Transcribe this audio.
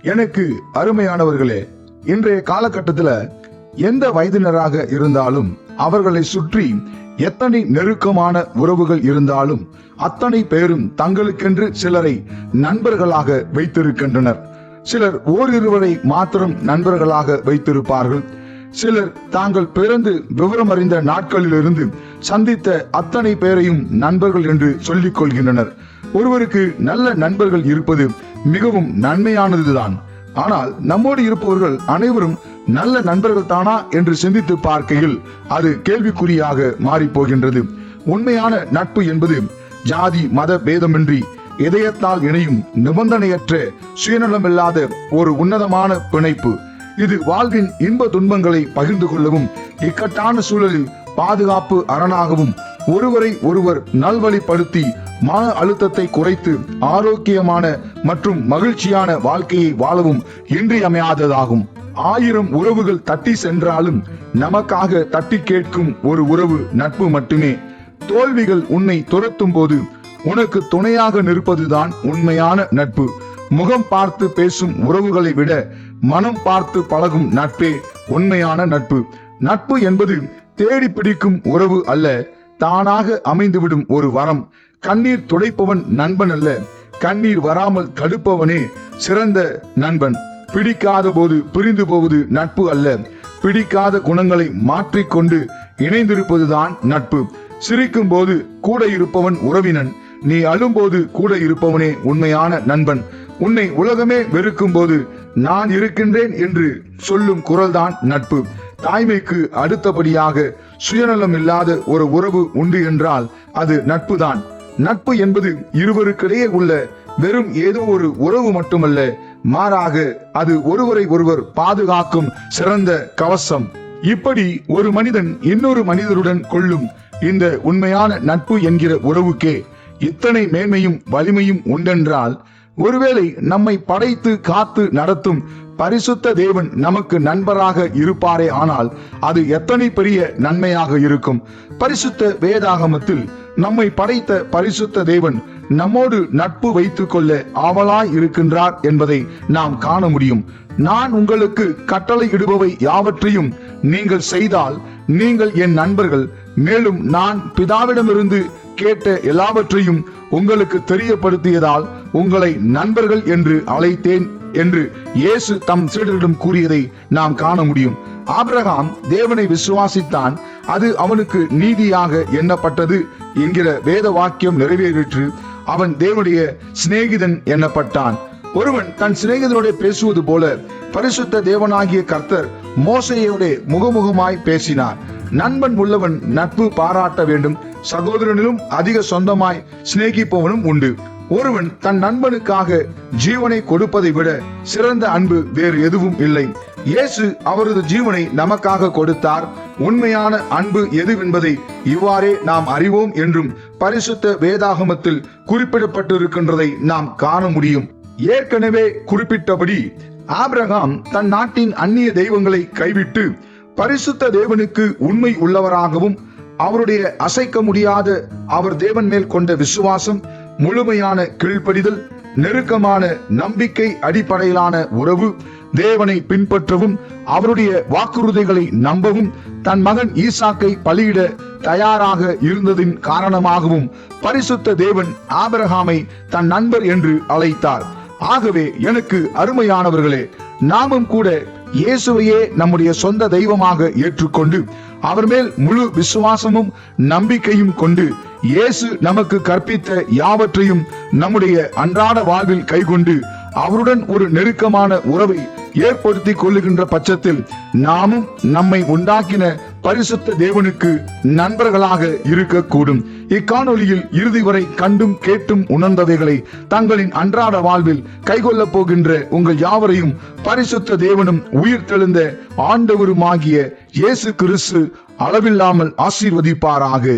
எனக்கு அருமையானவர்களே, இன்றைய காலகட்டத்தில் எந்த வயதினராக இருந்தாலும் அவர்களை சுற்றி எத்தனை நெருக்கமான உறவுகள் இருந்தாலும் அத்தனை பேரும் தங்களுக்கென்று சிலரை நண்பர்களாக வைத்திருக்கின்றனர். சிலர் ஓரிருவரை மாத்திரம் நண்பர்களாக வைத்திருப்பார்கள். சிலர் தாங்கள் பிறந்து விவரம் அறிந்த நாட்களிலிருந்து சந்தித்த அத்தனை பேரையும் நண்பர்கள் என்று சொல்லிக் கொள்கின்றனர். ஒருவருக்கு நல்ல நண்பர்கள் இருப்பது மிகவும் நன்மையானதுதான். ஆனால் நம்மோடு இருப்பவர்கள் அனைவரும் நல்ல நண்பர்கள் தானா என்று சிந்தித்து பார்க்கையில் அது கேள்விக்குறியாக மாறி போகின்றது. உண்மையான நட்பு என்பது ஜாதி மத பேதமின்றி இதயத்தால் இணையும் நிபந்தனையற்ற சுயநலமில்லாத ஒரு உன்னதமான பிணைப்பு. இது வாழ்வின் இன்ப துன்பங்களை பகிர்ந்து கொள்ளவும் இக்கட்டான சூழலில் பாதுகாப்பு அரணாகவும் ஒருவரை ஒருவர் நல்வழிப்படுத்தி மன அழுத்தத்தை குறைத்து ஆரோக்கியமான மற்றும் மகிழ்ச்சியான வாழ்க்கையை வாழவும் இன்றியமையாததாகும். 1000 உறவுகள் தட்டி சென்றாலும் நமக்காக தட்டி கேட்கும் ஒரு உறவு நட்பு மட்டுமே. தோல்விகள் உன்னை துரத்தும் போது உனக்கு துணையாக நிற்பதுதான் உண்மையான நட்பு. முகம் பார்த்து பேசும் உறவுகளை விட மனம் பார்த்து பழகும் நட்பே உண்மையான நட்பு. நட்பு என்பது தேடி பிடிக்கும் உறவு அல்ல, தானாக அமைந்துவிடும் ஒரு வரம். கண்ணீர் துடைப்பவன் நண்பன் அல்ல, கண்ணீர் வராமல் தடுப்பவனே சிறந்த நண்பன். பிடிக்காத போது பிரிந்து போவது நட்பு அல்ல, பிடிக்காத குணங்களை மாற்றிக்கொண்டு இணைந்திருப்பதுதான் நட்பு. சிரிக்கும் போது கூட இருப்பவன் உறவினன், நீ அழும்போது கூட இருப்பவனே உண்மையான நண்பன். உன்னை உலகமே வெறுக்கும் போது நான் இருக்கின்றேன் என்று சொல்லும் குரல்தான் நட்பு. தாய்மைக்கு அடுத்தபடியாக சுயநலம் இல்லாத ஒரு உறவு உண்டு என்றால் அது நட்புதான். நட்பு என்பது இருவருக்கிடையே உள்ள வெறும் ஏதோ ஒரு உறவு மட்டுமல்ல, மாறாக அது ஒருவரை ஒருவர் பாதுகாக்கும் சிறந்த கவசம். இப்படி ஒரு மனிதன் இன்னொரு மனிதருடன் கொள்ளும் இந்த உண்மையான நட்பு என்கிற உறவுக்கே இத்தனை மேன்மையும் வலிமையும் உண்டென்றால், ஒருவேளை நம்மை படைத்து காத்து நடத்தும் பரிசுத்த தேவன் நமக்கு நண்பராக இருப்பாரே ஆனால் அது எத்தனை பெரிய நன்மையாக இருக்கும். பரிசுத்த வேதாகமத்தில் நம்மை படைத்த பரிசுத்த தேவன் நம்மோடு நட்பு வைத்துக் கொள்ள ஆவலாய் இருக்கின்றார் என்பதை நாம் காண முடியும். நான் உங்களுக்கு கட்டளை இடுபவை யாவற்றையும் நீங்கள் செய்தால் நீங்கள் என் நண்பர்கள், மேலும் நான் பிதாவிடமிருந்து கேட்ட எல்லாவற்றையும் உங்களுக்கு தெரியப்படுத்தியதால் உங்களை நண்பர்கள் என்று அழைத்தேன் என்று இயேசு தம் சீடரிடம் கூறியதை நாம் காண முடியும். ஆபிரகாம் தேவனை விசுவாசித்தான், அது அவனுக்கு நீதியாக எண்ணப்பட்டது என்கிற வேத வாக்கியம் நிறைவேறிற்று. அவன் தேவனுடைய சிநேகிதன் எண்ணப்பட்டான். ஒருவன் தன் சிநேகிதனோட பேசுவது போல பரிசுத்த தேவனாகிய கர்த்தர் மோசேயோட முகமுகமாய் பேசினார். நண்பன் உள்ளவன் நட்பு பாராட்ட வேண்டும், சகோதரனிலும் அதிக சொந்தமாய் சிநேகிப்பவனும் உண்டு. ஒருவன் தன் நண்பனுக்காக ஜீவனை கொடுப்பதை விட சிறந்த அன்பு வேறு எதுவும் இல்லை. இயேசு அவரது ஜீவனை நமக்காக கொடுத்தார். உண்மையான அன்பு எதுவென்பதை இவ்வாறே நாம் அறிவோம் என்றும் பரிசுத்த வேதாகமத்தில் குறிப்பிடப்பட்டிருக்கின்றதை நாம் காண முடியும். ஏற்கனவே குறிப்பிட்டபடி ஆபிரகாம் தன் நாட்டின் அந்நிய தெய்வங்களை கைவிட்டு பரிசுத்த தேவனுக்கு உண்மை உள்ளவராகவும் அவருடைய அசைக்க முடியாத அவர் தேவன் மேல் கொண்ட விசுவாசம், முழுமையான கீழ்ப்படிதல், நெருக்கமான நம்பிக்கை அடிப்படையிலான உறவு, தேவனை பின்பற்றவும் அவருடைய வாக்குறுதிகளை நம்பவும் தன் மகன் ஈசாக்கை பலியிட தயாராக இருந்ததின் காரணமாகவும் பரிசுத்த தேவன் ஆபிரகாமை தன் நண்பர் என்று அழைத்தார். ஆகவே எனக்கு அருமையானவர்களே, நாமும் கூட இயேசுவையே நம்முடைய சொந்த தெய்வமாக ஏற்றுக்கொண்டு அவர் மேல் முழு விசுவாசமும் நம்பிக்கையும் கொண்டு இயேசு நமக்கு கற்பித்த யாவற்றையும் நம்முடைய அன்றாட வாழ்வில் கைக்கொண்டு அவருடன் ஒரு நெருக்கமான உறவை ஏற்படுத்தி கொள்ளுகின்ற பட்சத்தில் நாமும் நம்மை உண்டாக்கின பரிசுத்த தேவனுக்கு நண்பர்களாக இருக்கக்கூடும். இக்காணொலியில் இறுதி வரை கண்டும் கேட்டும் உணர்ந்தவைகளை தங்களின் அன்றாட வாழ்வில் கைகொள்ளப் போகின்ற உங்கள் யாவரையும் பரிசுத்த தேவனும் உயிர் தெழுந்த ஆண்டவருமாகிய இயேசு கிறிஸ்து அளவில்லாமல் ஆசீர்வதிப்பாராக.